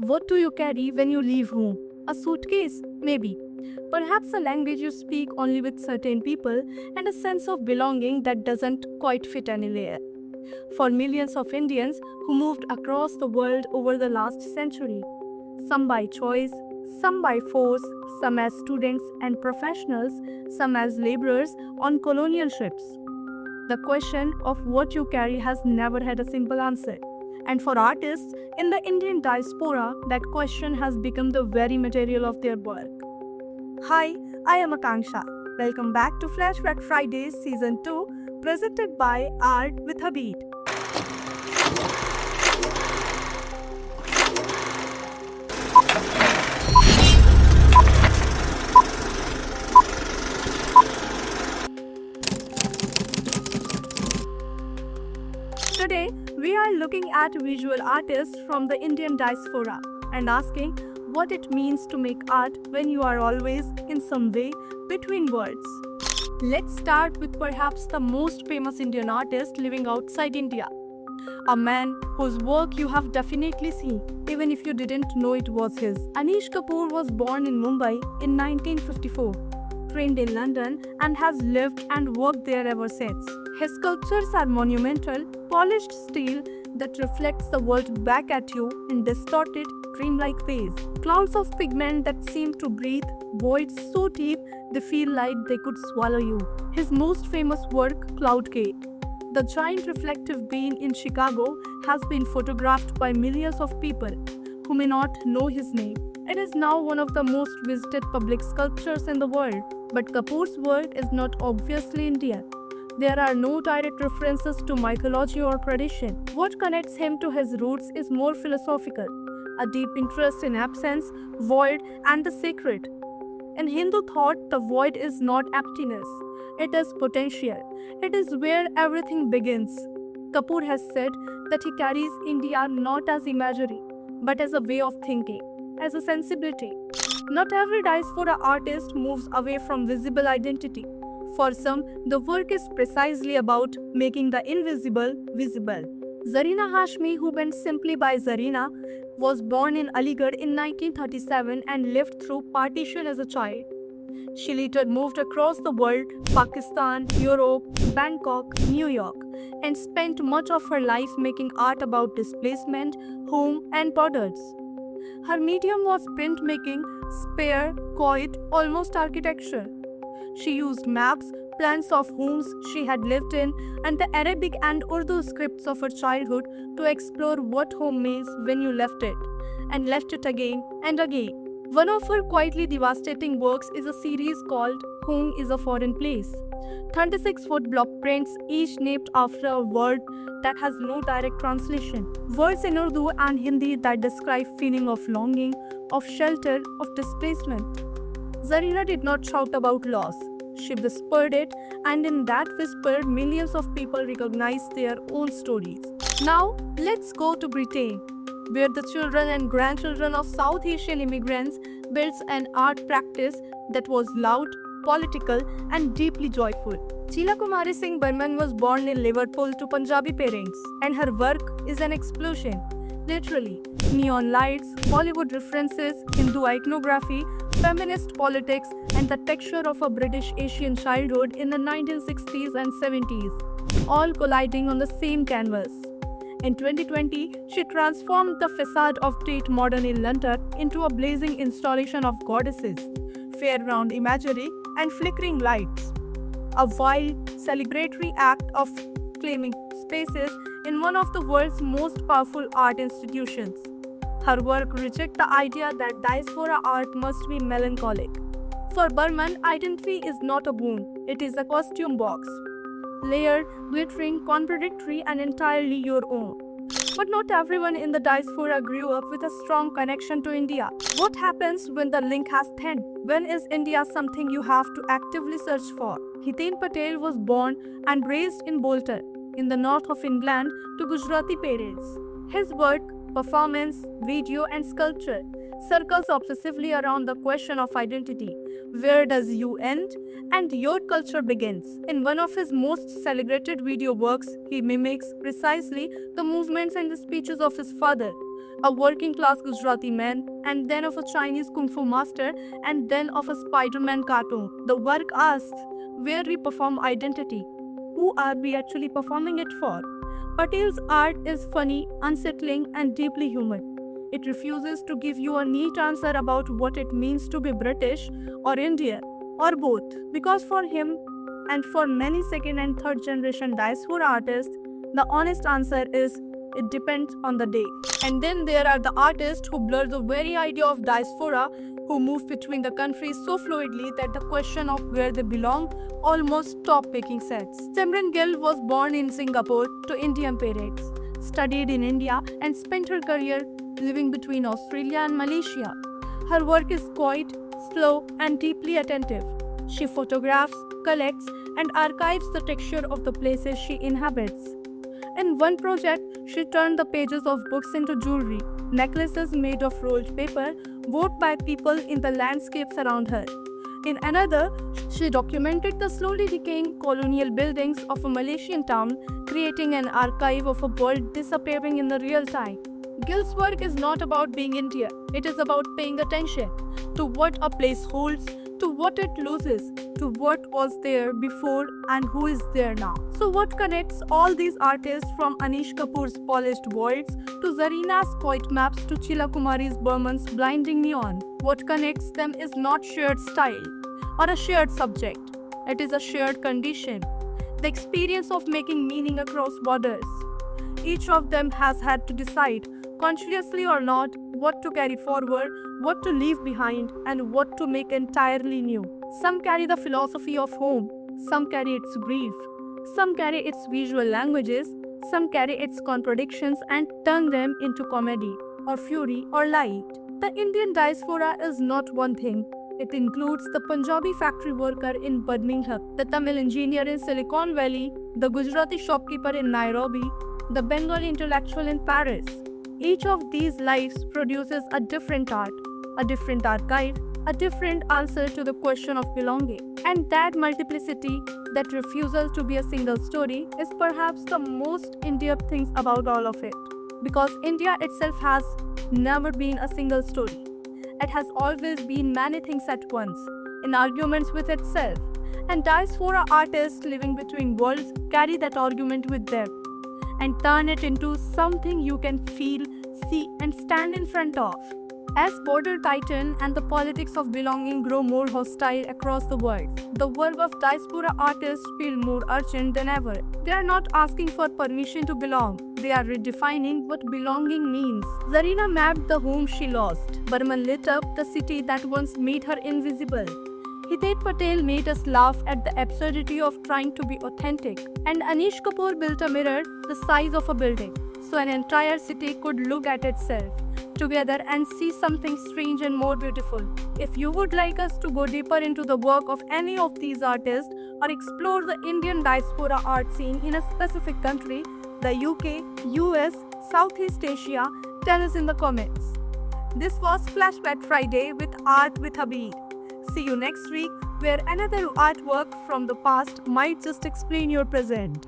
What do you carry when you leave home? A suitcase? Maybe. Perhaps a language you speak only with certain people and a sense of belonging that doesn't quite fit anywhere. For millions of Indians who moved across the world over the last century, some by choice, some by force, some as students and professionals, some as laborers on colonial ships. The question of what you carry has never had a simple answer. And for artists in the Indian diaspora, that question has become the very material of their work. Hi, I am Akanksha. Welcome back to Flashback Fridays Season 2, presented by Art with a Beat. Today, we are looking at visual artists from the Indian diaspora and asking what it means to make art when you are always, in some way, between worlds. Let's start with perhaps the most famous Indian artist living outside India. A man whose work you have definitely seen, even if you didn't know it was his. Anish Kapoor was born in Mumbai in 1954, trained in London, and has lived and worked there ever since. His sculptures are monumental, polished steel that reflects the world back at you in distorted, dreamlike ways. Clouds of pigment that seem to breathe, voids so deep they feel like they could swallow you. His most famous work, Cloud Cake, the giant reflective being in Chicago, has been photographed by millions of people who may not know his name. It is now one of the most visited public sculptures in the world. But Kapoor's work is not obviously Indian. There are no direct references to mythology or tradition. What connects him to his roots is more philosophical, a deep interest in absence, void, and the sacred. In Hindu thought, the void is not emptiness, it is potential. It is where everything begins. Kapoor has said that he carries India not as imagery, but as a way of thinking, as a sensibility. Not every diaspora artist moves away from visible identity. For some, the work is precisely about making the invisible visible. Zarina Hashmi, who went simply by Zarina, was born in Aligarh in 1937 and lived through partition as a child. She later moved across the world, Pakistan, Europe, Bangkok, New York, and spent much of her life making art about displacement, home, and borders. Her medium was printmaking, spare, quiet, almost architecture. She used maps, plans of homes she had lived in, and the Arabic and Urdu scripts of her childhood to explore what home means when you left it, and left it again and again. One of her quietly devastating works is a series called Home is a Foreign Place. 36-foot block prints, each named after a word that has no direct translation. Words in Urdu and Hindi that describe feeling of longing, of shelter, of displacement. Zarina did not shout about loss. She whispered it, and in that whisper, millions of people recognized their own stories. Now, let's go to Britain, where the children and grandchildren of South Asian immigrants built an art practice that was loud, political, and deeply joyful. Sheila Kumari Singh Burman was born in Liverpool to Punjabi parents, and her work is an explosion. Literally, neon lights, Bollywood references, Hindu iconography, feminist politics, and the texture of a British Asian childhood in the 1960s and 70s, all colliding on the same canvas. In 2020, she transformed the facade of Tate Modern in London into a blazing installation of goddesses, fair-round imagery, and flickering lights. A wild, celebratory act of claiming spaces in one of the world's most powerful art institutions. Her work rejects the idea that diaspora art must be melancholic. For Burman, identity is not a boon, it is a costume box. Layered, glittering, contradictory, and entirely your own. But not everyone in the diaspora grew up with a strong connection to India. What happens when the link has thinned? When is India something you have to actively search for? Hiten Patel was born and raised in Bolton, in the north of England, to Gujarati parents. His work, performance, video, and sculpture circles obsessively around the question of identity. Where does you end and your culture begins? In one of his most celebrated video works, he mimics precisely the movements and the speeches of his father, a working class Gujarati man, and then of a Chinese kung fu master, and then of a Spider-Man cartoon. The work asks, where we perform identity. Who are we actually performing it for? Patel's art is funny, unsettling, and deeply human. It refuses to give you a neat answer about what it means to be British or Indian or both, because for him and for many second and third generation diaspora artists, the honest answer is it depends on the day. And then there are the artists who blur the very idea of diaspora, who move between the countries so fluidly that the question of where they belong almost stop making sense. Simran Gill was born in Singapore to Indian parents, studied in India, and spent her career living between Australia and Malaysia. Her work is quiet, slow, and deeply attentive. She photographs, collects, and archives the texture of the places she inhabits. In one project, she turned the pages of books into jewelry, necklaces made of rolled paper, worn by people in the landscapes around her. In another, she documented the slowly decaying colonial buildings of a Malaysian town, creating an archive of a world disappearing in the real time. Gill's work is not about being India, it is about paying attention to what a place holds, to what it loses, to what was there before and who is there now. So what connects all these artists, from Anish Kapoor's polished voids to Zarina's quiet maps to Chila Kumari's Burman's blinding neon? What connects them is not shared style or a shared subject. It is a shared condition, the experience of making meaning across borders. Each of them has had to decide, consciously or not, what to carry forward, what to leave behind, and what to make entirely new. Some carry the philosophy of home, some carry its grief, some carry its visual languages, some carry its contradictions and turn them into comedy, or fury, or light. The Indian diaspora is not one thing. It includes the Punjabi factory worker in Birmingham, the Tamil engineer in Silicon Valley, the Gujarati shopkeeper in Nairobi, the Bengali intellectual in Paris. Each of these lives produces a different art, a different archive, a different answer to the question of belonging. And that multiplicity, that refusal to be a single story, is perhaps the most in-depth thing about all of it. Because India itself has never been a single story. It has always been many things at once, in arguments with itself. And diaspora artists living between worlds carry that argument with them and turn it into something you can feel, see, and stand in front of. As border tighten and the politics of belonging grow more hostile across the world, the work of diaspora artists feel more urgent than ever. They are not asking for permission to belong. They are redefining what belonging means. Zarina mapped the home she lost. Burman lit up the city that once made her invisible. Hitesh Patel made us laugh at the absurdity of trying to be authentic. And Anish Kapoor built a mirror the size of a building, so an entire city could look at itself together and see something strange and more beautiful. If you would like us to go deeper into the work of any of these artists or explore the Indian diaspora art scene in a specific country, the UK, US, Southeast Asia, tell us in the comments. This was Flashback Friday with Art with Habib. See you next week, where another artwork from the past might just explain your present.